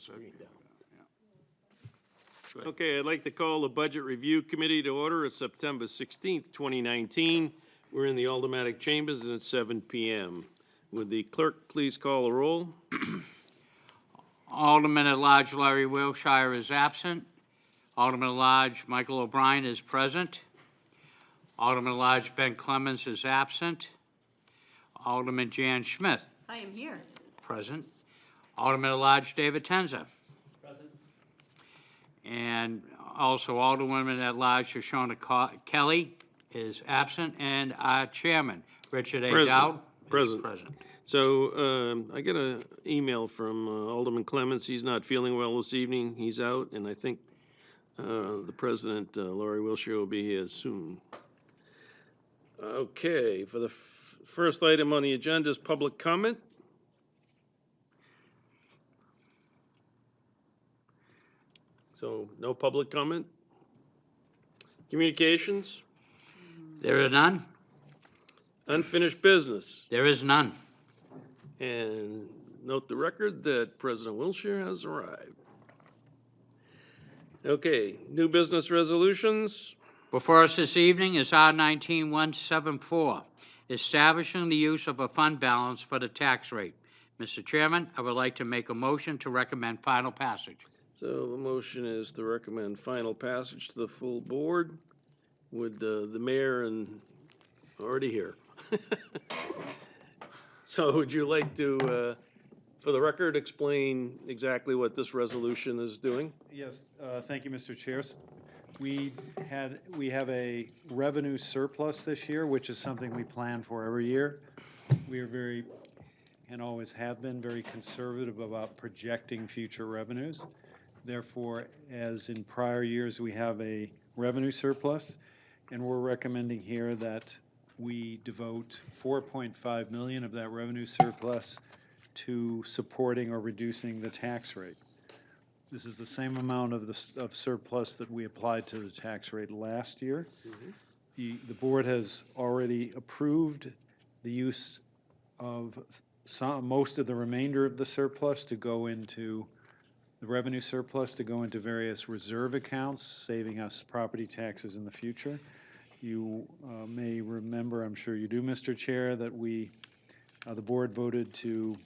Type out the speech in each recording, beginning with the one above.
officer. Okay, I'd like to call the Budget Review Committee to order. It's September 16th, 2019. We're in the Aldermanic Chambers, and it's 7 p.m. Would the clerk please call the roll? Alderman at Large Larry Wilshire is absent. Alderman at Large Michael O'Brien is present. Alderman at Large Ben Clemens is absent. Alderman Jan Schmidt, I am here. present. Alderman at Large David Tenza. Present. And also Alderwoman at Large Shoshona Kelly is absent, and our chairman, Richard A. Present. Dowd, Present. is present. So I get an email from Alderman Clements. He's not feeling well this evening. He's out, and I think the president, Laurie Wilshire, will be here soon. Okay, for the first item on the agenda is public comment. So no public comment. Communications, There are none? unfinished business. There is none. And note the record that President Wilshire has arrived. Okay, new business resolutions. Before us this evening is R 19174, establishing the use of a fund balance for the tax rate. Mr. Chairman, I would like to make a motion to recommend final passage. So the motion is to recommend final passage to the full board with the mayor and already here. So would you like to, for the record, explain exactly what this resolution is doing? Yes, thank you, Mr. Chairs. We have a revenue surplus this year, which is something we plan for every year. We are very, and always have been, very conservative about projecting future revenues. Therefore, as in prior years, we have a revenue surplus, and we're recommending here that we devote $4.5 million of that revenue surplus to supporting or reducing the tax rate. This is the same amount of surplus that we applied to the tax rate last year. The board has already approved the use of most of the remainder of the surplus to go into the revenue surplus to go into various reserve accounts, saving us property taxes in the future. You may remember, I'm sure you do, Mr. Chair, that the board voted to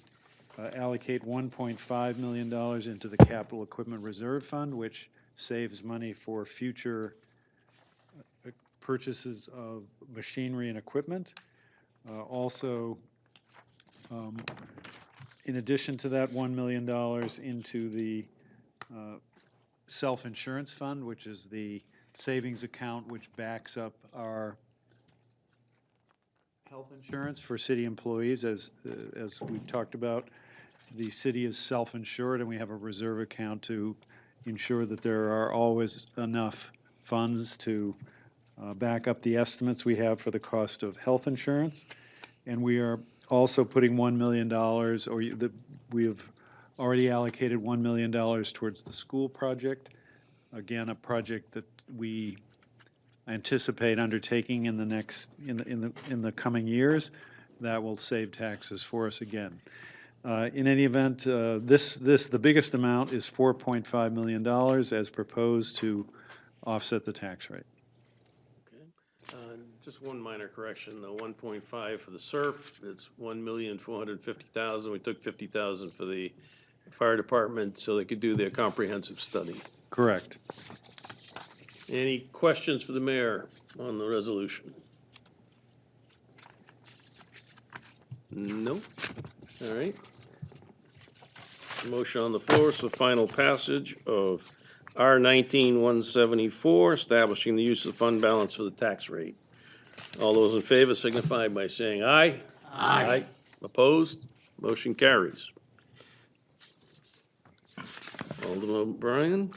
allocate $1.5 million into the Capital Equipment Reserve Fund, which saves money for future purchases of machinery and equipment. Also, in addition to that, $1 million into the self-insurance fund, which is the savings account which backs up our health insurance for city employees. As we've talked about, the city is self-insured, and we have a reserve account to ensure that there are always enough funds to back up the estimates we have for the cost of health insurance. And we are also putting $1 million, we have already allocated $1 million towards the school project. Again, a project that we anticipate undertaking in the coming years that will save taxes for us again. In any event, the biggest amount is $4.5 million as proposed to offset the tax rate. Okay. Just one minor correction, the 1.5 for the SURF, it's 1,450,000. We took 50,000 for the fire department so they could do their comprehensive study. Correct. Any questions for the mayor on the resolution? No? All right. Motion on the floor is for final passage of R 19174, establishing the use of fund balance for the tax rate. All those in favor signify by saying aye. Aye. Opposed? Motion carries. Alderman O'Brien?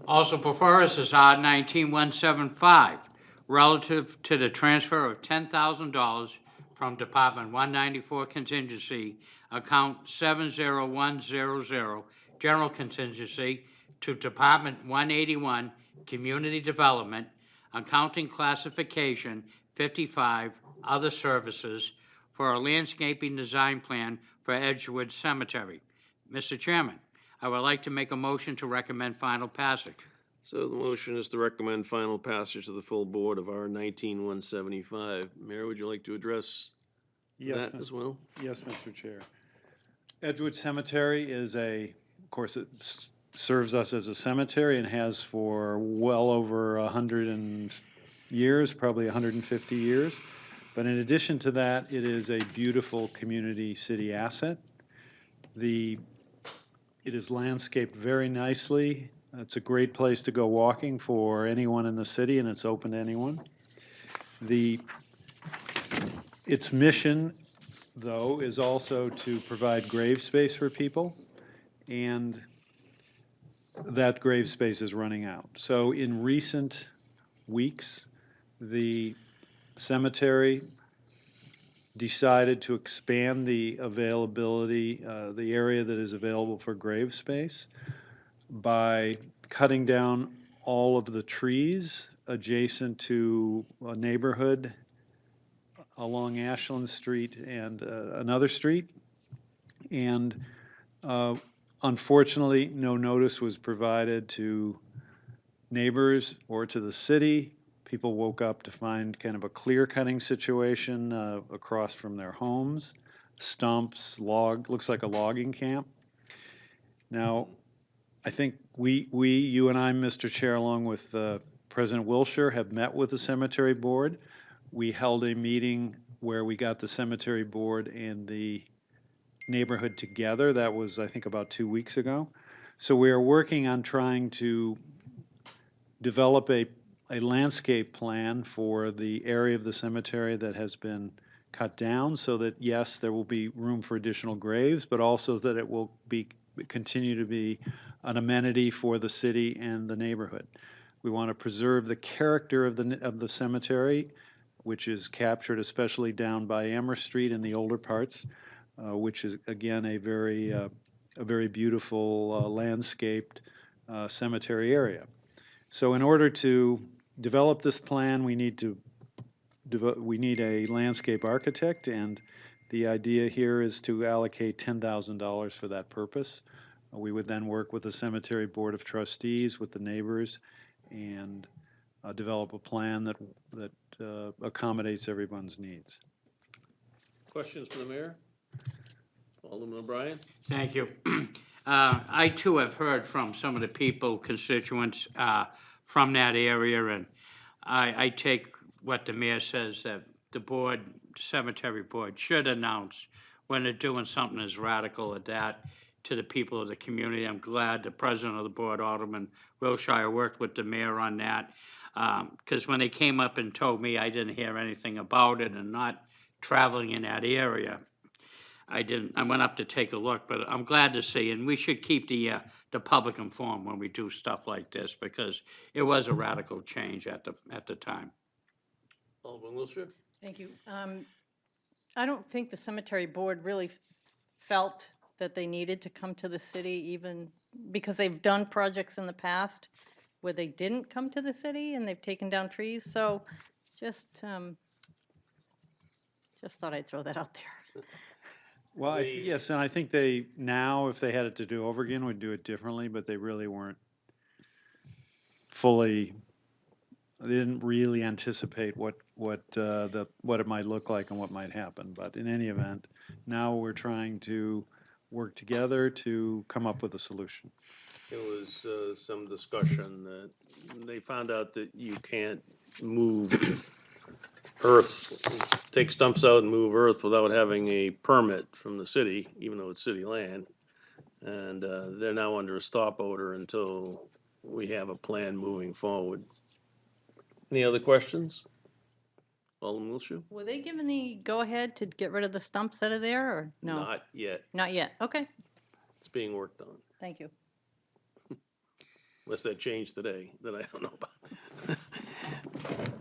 Also before us is R 19175, relative to the transfer of $10,000 from Department 194 Contingency, Account 70100, General Contingency, to Department 181, Community Development, Accounting Classification 55, Other Services, for a landscaping design plan for Edgewood Cemetery. Mr. Chairman, I would like to make a motion to recommend final passage. So the motion is to recommend final passage to the full board of R 19-175. Mayor, would you like to address Yes, that as well? Yes, Mr. Chair. Edgewood Cemetery is of course, it serves us as a cemetery and has for well over 100 years, probably 150 years. But in addition to that, it is a beautiful community city asset. It is landscaped very nicely. It's a great place to go walking for anyone in the city, and it's open to anyone. Its mission, though, is also to provide grave space for people, and that grave space is running out. So in recent weeks, the cemetery decided to expand the availability, the area that is available for grave space, by cutting down all of the trees adjacent to a neighborhood along Ashland Street and another street. And unfortunately, no notice was provided to neighbors or to the city. People woke up to find kind of a clear-cutting situation across from their homes, stumps, looks like a logging camp. Now, I think you and I, Mr. Chair, along with President Wilshire, have met with the cemetery board. We held a meeting where we got the cemetery board and the neighborhood together. That was, I think, about 2 weeks ago. So we are working on trying to develop a landscape plan for the area of the cemetery that has been cut down, so that, yes, there will be room for additional graves, but also that it will continue to be an amenity for the city and the neighborhood. We want to preserve the character of the cemetery, which is captured especially down by Amherst Street in the older parts, which is, again, a very beautiful landscaped cemetery area. So in order to develop this plan, we need a landscape architect, and the idea here is to allocate $10,000 for that purpose. We would then work with the cemetery board of trustees, with the neighbors, and develop a plan that accommodates everyone's needs. Questions for the mayor? Alderman O'Brien? Thank you. I too have heard from some of the people, constituents from that area, and I take what the mayor says, that the board, cemetery board, should announce when they're doing something as radical as that to the people of the community. I'm glad the president of the board, Alderman Wilshire, worked with the mayor on that, because when they came up and told me, I didn't hear anything about it, and not traveling in that area, I went up to take a look, but I'm glad to see, and we should keep the public informed when we do stuff like this, because it was a radical change at the time. Alderman Wilshire? Thank you. I don't think the cemetery board really felt that they needed to come to the city, even because they've done projects in the past where they didn't come to the city and they've taken down trees. So just thought I'd throw that out there. Well, yes, and I think they, now, if they had it to do over again, would do it differently, but they really weren't fully, they didn't really anticipate what it might look like and what might happen. But in any event, now we're trying to work together to come up with a solution. There was some discussion that they found out that you can't move earth, take stumps out and move earth without having a permit from the city, even though it's city land. And they're now under a stop order until we have a plan moving forward. Any other questions? Alderman Wilshire? Were they given the go-ahead to get rid of the stumps out of there, or no? Not yet. Not yet. Okay, It's being worked on. thank you. Unless that changed today, that I don't know about.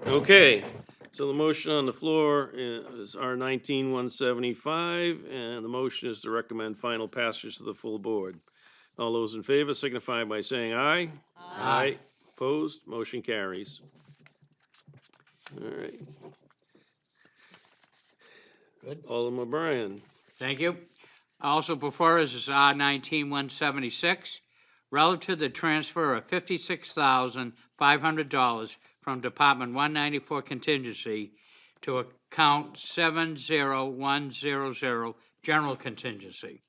Okay, so the motion on the floor is R 19-175, and the motion is to recommend final passage to the full board. All those in favor signify by saying aye. Aye. Opposed? Motion carries. All right. Good. Alderman O'Brien. Thank you. Also before us is R 19-176, relative to the transfer of $56,500 from Department 194 contingency to account 70100, general contingency.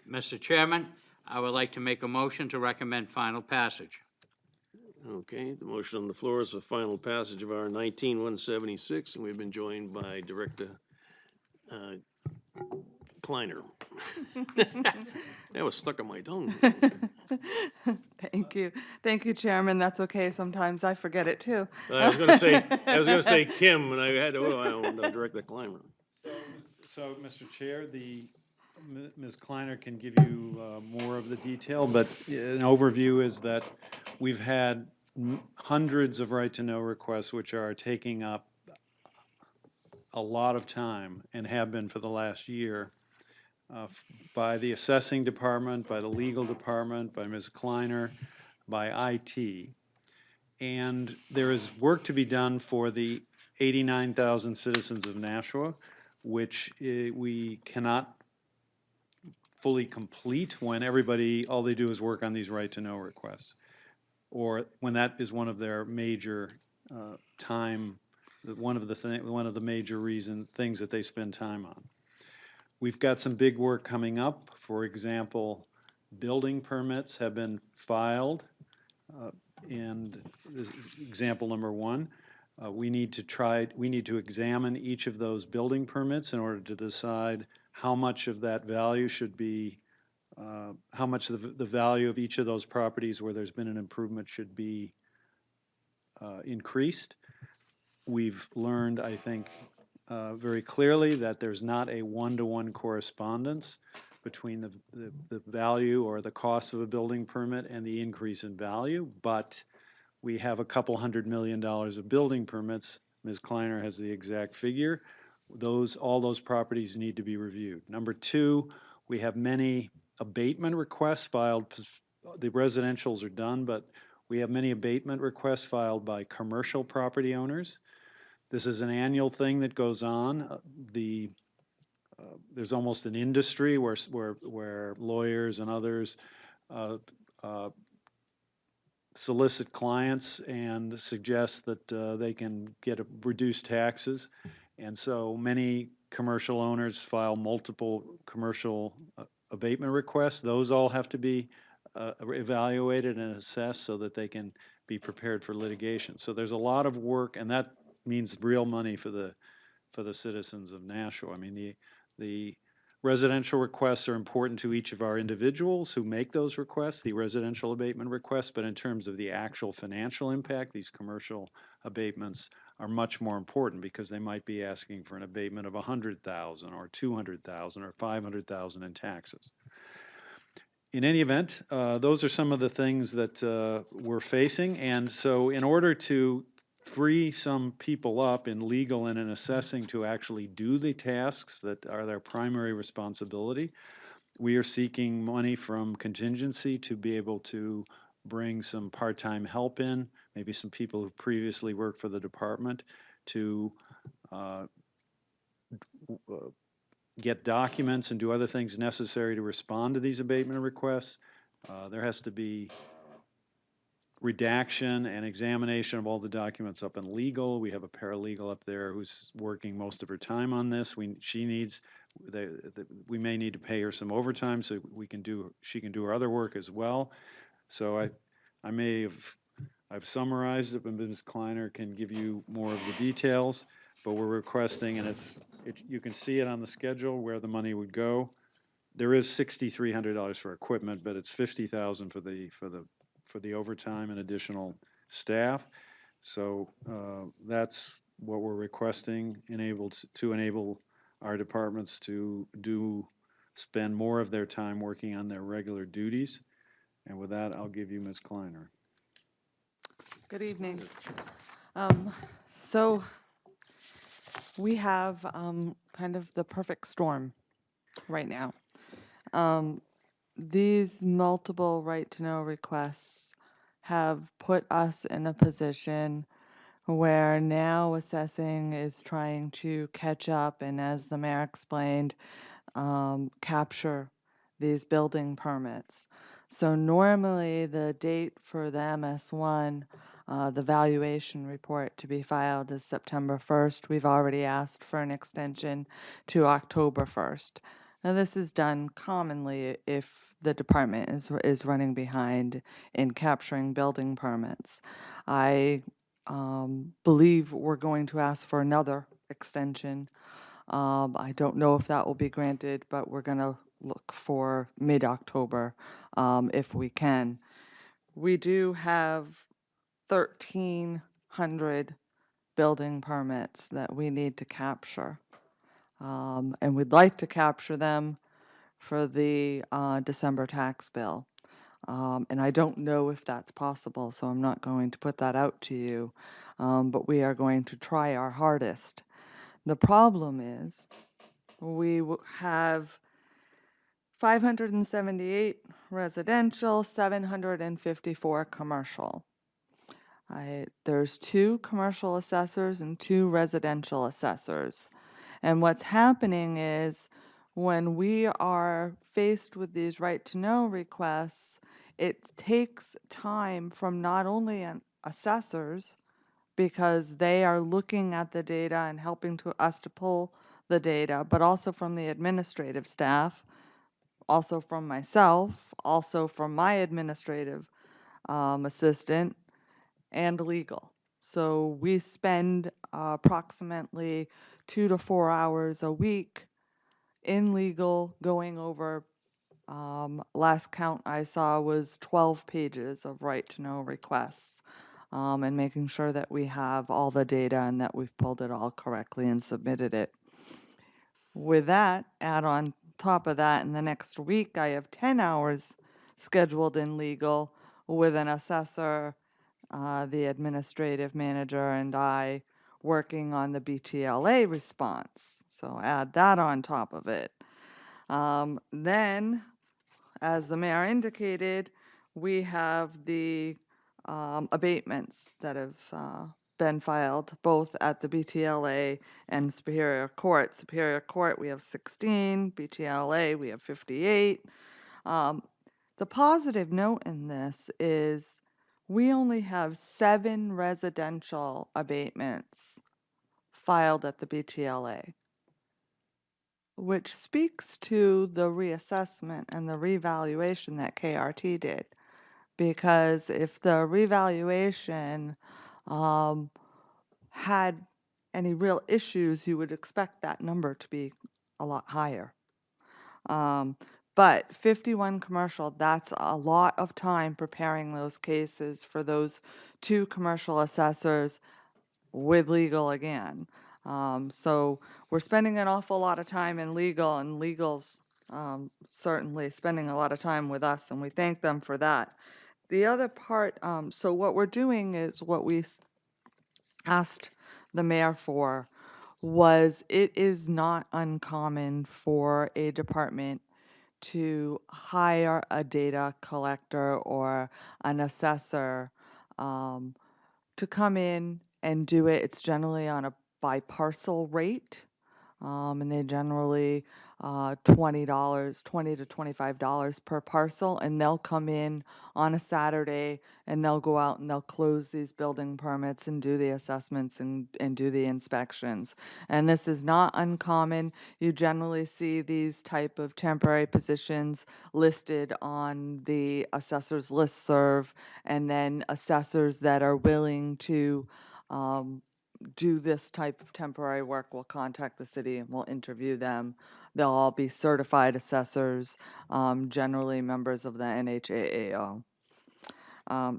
Mr. Chairman, I would like to make a motion to recommend final passage. Okay, the motion on the floor is for final passage of R 19-176, and we've been joined by Director Kleiner. That was stuck on my tongue. Thank you. Thank you, Chairman. That's okay. Sometimes I forget it too. I was gonna say Kim, and I had to, I don't know, Director Kleiner. So, Mr. Chair, Ms. Kleiner can give you more of the detail, but an overview is that we've had hundreds of right-to-know requests which are taking up a lot of time and have been for the last year by the assessing department, by the legal department, by Ms. Kleiner, by IT. And there is work to be done for the 89,000 citizens of Nashua, which we cannot fully complete when everybody, all they do is work on these right-to-know requests, or when that is one of their major one of the major things that they spend time on. We've got some big work coming up. For example, building permits have been filed, and this is example number one. We need to examine each of those building permits in order to decide how much of that value should be, how much the value of each of those properties where there's been an improvement should be increased. We've learned, I think, very clearly that there's not a one-to-one correspondence between the value or the cost of a building permit and the increase in value, but we have a couple $100 million of building permits. Ms. Kleiner has the exact figure. All those properties need to be reviewed. Number two, we have many abatement requests filed. The residentials are done, but we have many abatement requests filed by commercial property owners. This is an annual thing that goes on. There's almost an industry where lawyers and others solicit clients and suggest that they can get reduced taxes. And so many commercial owners file multiple commercial abatement requests. Those all have to be evaluated and assessed so that they can be prepared for litigation. So there's a lot of work, and that means real money for the citizens of Nashua. I mean, the residential requests are important to each of our individuals who make those requests, the residential abatement requests, but in terms of the actual financial impact, these commercial abatements are much more important because they might be asking for an abatement of $100,000 or $200,000 or $500,000 in taxes. In any event, those are some of the things that we're facing, and so in order to free some people up in legal and in assessing to actually do the tasks that are their primary responsibility, we are seeking money from contingency to be able to bring some part-time help in, maybe some people who previously worked for the department, to get documents and do other things necessary to respond to these abatement requests. There has to be redaction and examination of all the documents up in legal. We have a paralegal up there who's working most of her time on this. We may need to pay her some overtime so she can do her other work as well. So I've summarized it, but Ms. Kleiner can give you more of the details. But we're requesting, and you can see it on the schedule where the money would go. There is $6,300 for equipment, but it's $50,000 for the overtime and additional staff. So that's what we're requesting, to enable our departments to spend more of their time working on their regular duties. And with that, I'll give you Ms. Kleiner. Good evening. So we have kind of the perfect storm right now. These multiple right-to-know requests have put us in a position where now assessing is trying to catch up, and as the mayor explained, capture these building permits. So normally the date for the MS1, the valuation report to be filed is September 1st. We've already asked for an extension to October 1st. Now this is done commonly if the department is running behind in capturing building permits. I believe we're going to ask for another extension. I don't know if that will be granted, but we're going to look for mid-October if we can. We do have 1,300 building permits that we need to capture. And we'd like to capture them for the December tax bill. And I don't know if that's possible, so I'm not going to put that out to you. But we are going to try our hardest. The problem is we have 578 residential, 754 commercial. There's 2 commercial assessors and 2 residential assessors. And what's happening is when we are faced with these right-to-know requests, it takes time from not only assessors, because they are looking at the data and helping us to pull the data, but also from the administrative staff, also from myself, also from my administrative assistant, and legal. So we spend approximately 2 to 4 hours a week in legal going over. Last count I saw was 12 pages of right-to-know requests. And making sure that we have all the data and that we've pulled it all correctly and submitted it. With that, add on top of that, in the next week, I have 10 hours scheduled in legal with an assessor, the administrative manager, and I working on the BTLA response. So add that on top of it. Then, as the mayor indicated, we have the abatements that have been filed both at the BTLA and Superior Court. Superior Court, we have 16. BTLA, we have 58. The positive note in this is we only have 7 residential abatements filed at the BTLA, which speaks to the reassessment and the revaluation that KRT did. Because if the revaluation had any real issues, you would expect that number to be a lot higher. But 51 commercial, that's a lot of time preparing those cases for those 2 commercial assessors with legal again. So we're spending an awful lot of time in legal, and legal's certainly spending a lot of time with us, and we thank them for that. The other part, so what we're doing is what we asked the mayor for was it is not uncommon for a department to hire a data collector or an assessor to come in and do it. It's generally on a by parcel rate. And they generally $20, $20 to $25 per parcel, and they'll come in on a Saturday and they'll go out and they'll close these building permits and do the assessments and do the inspections. And this is not uncommon. You generally see these type of temporary positions listed on the assessor's listserv, and then assessors that are willing to do this type of temporary work will contact the city and we'll interview them. They'll all be certified assessors, generally members of the NHAAO.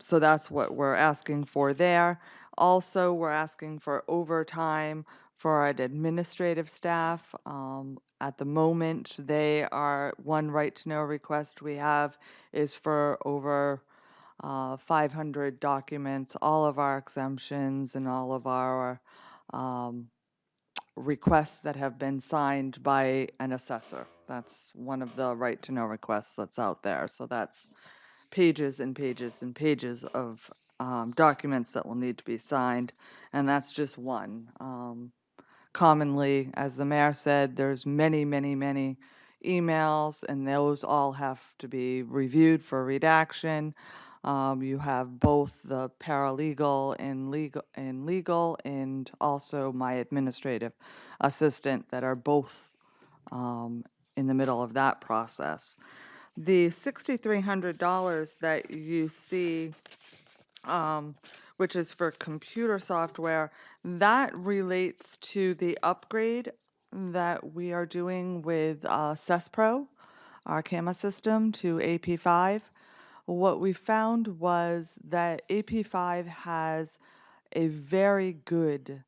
So that's what we're asking for there. Also, we're asking for overtime for our administrative staff. At the moment, one right-to-know request we have is for over 500 documents, all of our exemptions and all of our requests that have been signed by an assessor. That's one of the right-to-know requests that's out there. So that's pages and pages and pages of documents that will need to be signed, and that's just one. Commonly, as the mayor said, there's many, many, many emails, and those all have to be reviewed for redaction. You have both the paralegal and legal and also my administrative assistant that are both in the middle of that process. The $6,300 that you see, which is for computer software, that relates to the upgrade that we are doing with CessPro, our CAMA system, to AP5. What we found was that AP5 has a very good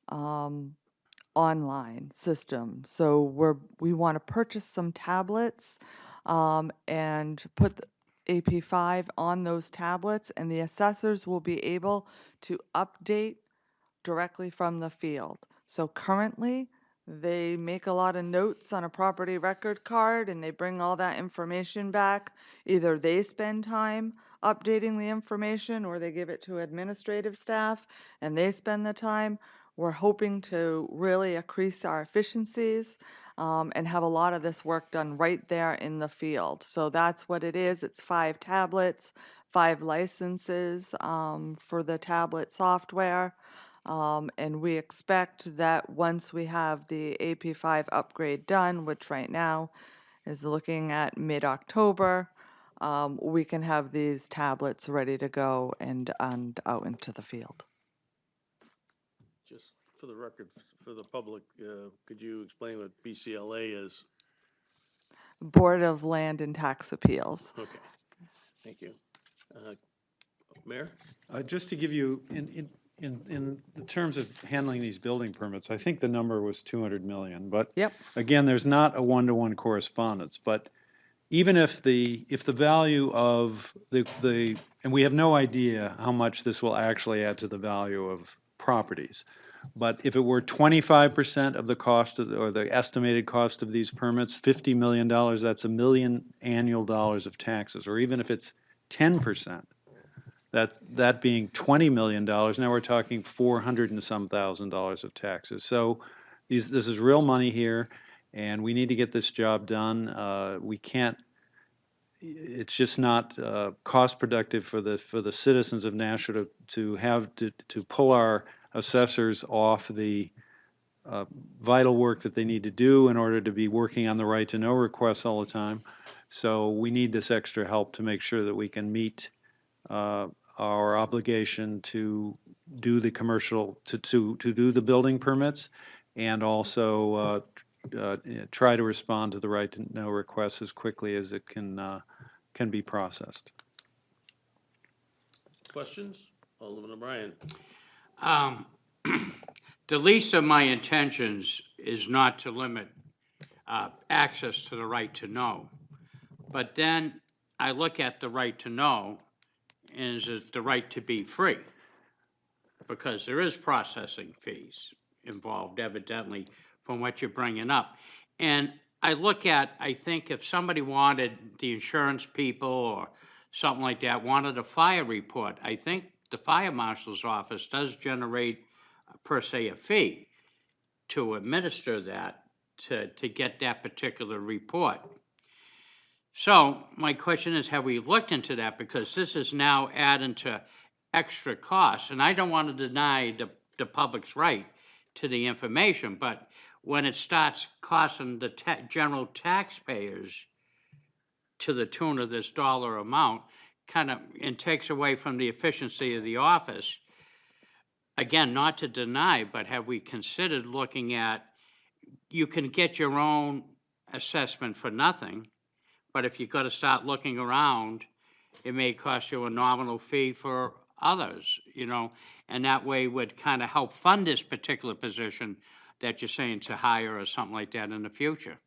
online system. So we want to purchase some tablets and put the AP5 on those tablets, and the assessors will be able to update directly from the field. So currently, they make a lot of notes on a property record card and they bring all that information back. Either they spend time updating the information or they give it to administrative staff and they spend the time. We're hoping to really increase our efficiencies and have a lot of this work done right there in the field. So that's what it is. It's 5 tablets, 5 licenses for the tablet software. And we expect that once we have the AP5 upgrade done, which right now is looking at mid-October, we can have these tablets ready to go and out into the field. Just for the record, for the public, could you explain what BCLA is? Board of Land and Tax Appeals. Okay, thank you. Mayor? Just to give you, in the terms of handling these building permits, I think the number was 200 million, but Yep. again, there's not a one-to-one correspondence, but even if the value of and we have no idea how much this will actually add to the value of properties, but if it were 25% of the cost or the estimated cost of these permits, $50 million, that's $1 million annual of taxes, or even if it's 10%. That being $20 million, now we're talking $400 and some thousand of taxes. So this is real money here, and we need to get this job done. We can't, it's just not cost productive for the citizens of Nashua to pull our assessors off the vital work that they need to do in order to be working on the right to know requests all the time. So we need this extra help to make sure that we can meet our obligation to do the commercial, to do the building permits, and also try to respond to the right to know requests as quickly as it can be processed. Questions? Alderman O'Brien. The least of my intentions is not to limit access to the right to know. But then I look at the right to know, and is it the right to be free? Because there is processing fees involved, evidently, from what you're bringing up. And I look at, I think if somebody wanted, the insurance people or something like that, wanted a fire report, I think the fire marshal's office does generate, per se, a fee to administer that, to get that particular report. So my question is, have we looked into that? Because this is now adding to extra costs, and I don't want to deny the public's right to the information, but when it starts costing the general taxpayers to the tune of this dollar amount, and takes away from the efficiency of the office. Again, not to deny, but have we considered looking at, you can get your own assessment for nothing, but if you've got to start looking around, it may cost you a nominal fee for others, and that way would kind of help fund this particular position that you're saying to hire or something like that in the future.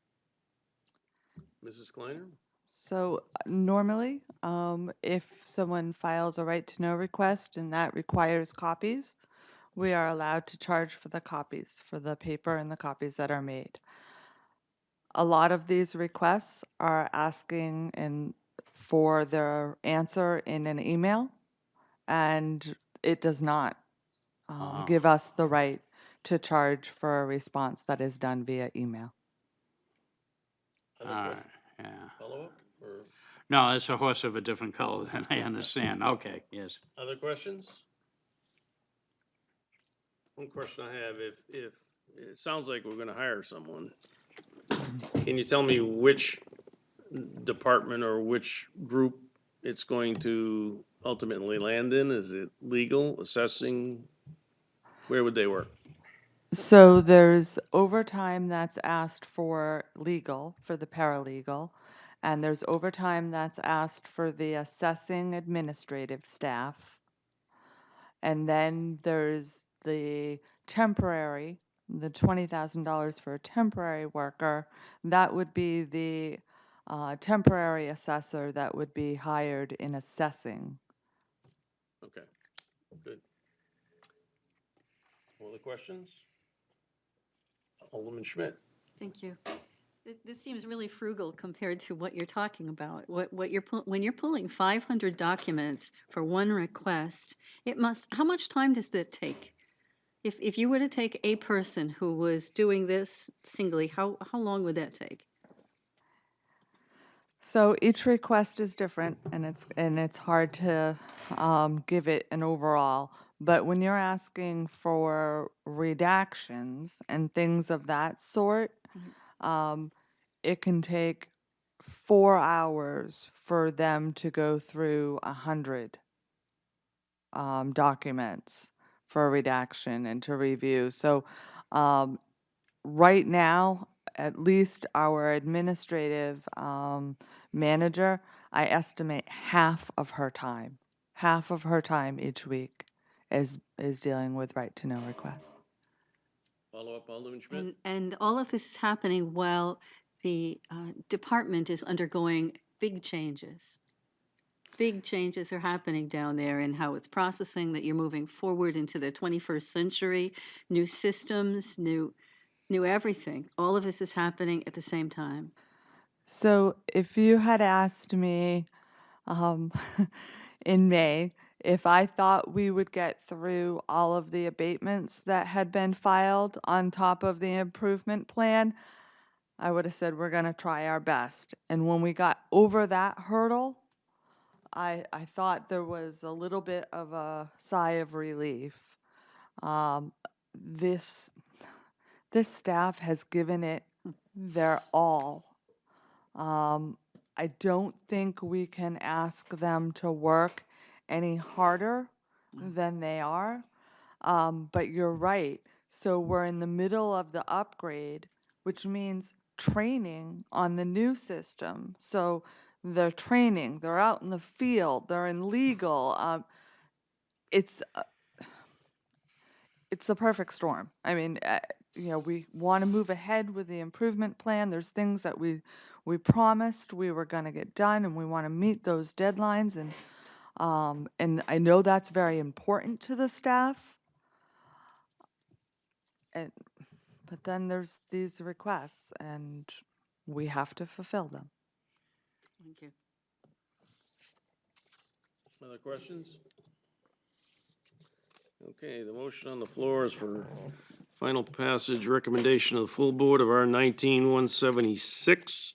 Mrs. Kleiner? So normally, if someone files a right to know request and that requires copies, we are allowed to charge for the copies, for the paper and the copies that are made. A lot of these requests are asking for their answer in an email, and it does not give us the right to charge for a response that is done via email. Other All right, questions? yeah. Follow-up, or No, it's a horse of a different color than I understand. Okay, yes. other questions? One question I have, if, it sounds like we're gonna hire someone. Can you tell me which department or which group it's going to ultimately land in? Is it legal, assessing? Where would they work? So there's overtime that's asked for legal, for the paralegal, and there's overtime that's asked for the assessing administrative staff. And then there's the temporary, the $20,000 for a temporary worker. That would be the temporary assessor that would be hired in assessing. Okay, good. Other questions? Alderman Schmidt. Thank you. This seems really frugal compared to what you're talking about. What you're, when you're pulling 500 documents for one request, how much time does that take? If you were to take a person who was doing this singly, how long would that take? So each request is different, and it's hard to give it an overall. But when you're asking for redactions and things of that sort, it can take 4 hours for them to go through 100 documents for redaction and to review. So right now, at least our administrative manager, I estimate half of her time each week is dealing with right to know requests. Follow-up, Alderman Schmidt? And all of this is happening while the department is undergoing big changes. Big changes are happening down there in how it's processing, that you're moving forward into the 21st century, new systems, new everything. All of this is happening at the same time. So if you had asked me um, in May if I thought we would get through all of the abatements that had been filed on top of the improvement plan, I would have said we're going to try our best. And when we got over that hurdle, I thought there was a little bit of a sigh of relief. Um, this this staff has given it their all. I don't think we can ask them to work any harder than they are. But you're right. So we're in the middle of the upgrade, which means training on the new system. So they're training, they're out in the field, they're in legal. It's uh, it's the perfect storm. I mean, we want to move ahead with the improvement plan. There's things that we promised we were going to get done, and we want to meet those deadlines. And I know that's very important to the staff. And but then there's these requests, and we have to fulfill them. Thank you. Other questions? Okay, the motion on the floor is for final passage recommendation of the full board of R 19-176.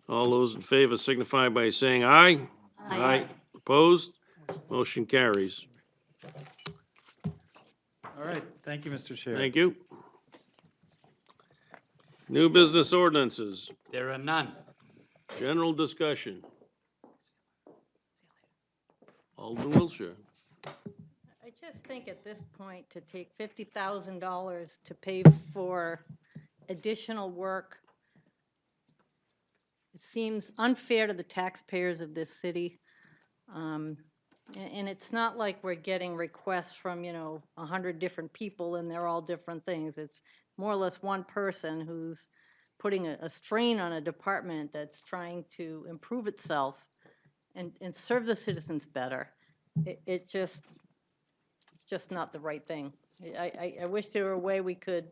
All those in favor signify by saying aye. Aye. Opposed? Motion carries. All right, thank you, Mr. Chair. Thank you. New business ordinances, There are none. general discussion. Alderman Wiltshire. I just think at this point, to take $50,000 to pay for additional work, it seems unfair to the taxpayers of this city. And it's not like we're getting requests from, 100 different people and they're all different things. It's more or less one person who's putting a strain on a department that's trying to improve itself and serve the citizens better. It's just not the right thing. I wish there were a way we could,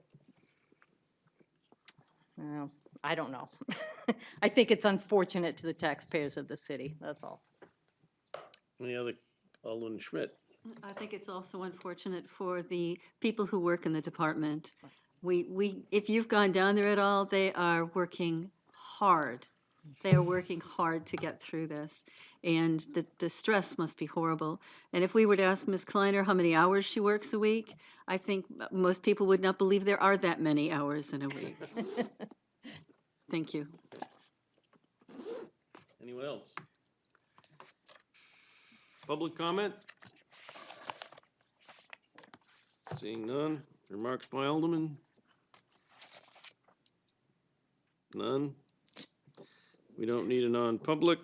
I don't know. I think it's unfortunate to the taxpayers of the city, that's all. Any other, Alderman Schmidt? I think it's also unfortunate for the people who work in the department. If you've gone down there at all, they are working hard They are working hard to get through this, and the stress must be horrible. And if we were to ask Ms. Kleiner how many hours she works a week, I think most people would not believe there are that many hours in a week. Thank you. Anyone else? Public comment? Seeing none. Remarks by Alderman? None. We don't need a non-public.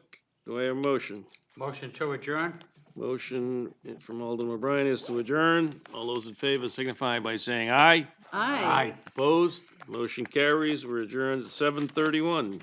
Do I have a motion? Motion to adjourn? Motion from Alderman O'Brien is to adjourn. All those in favor signify by saying aye. Aye. Opposed? Motion carries. We're adjourned at 7:31.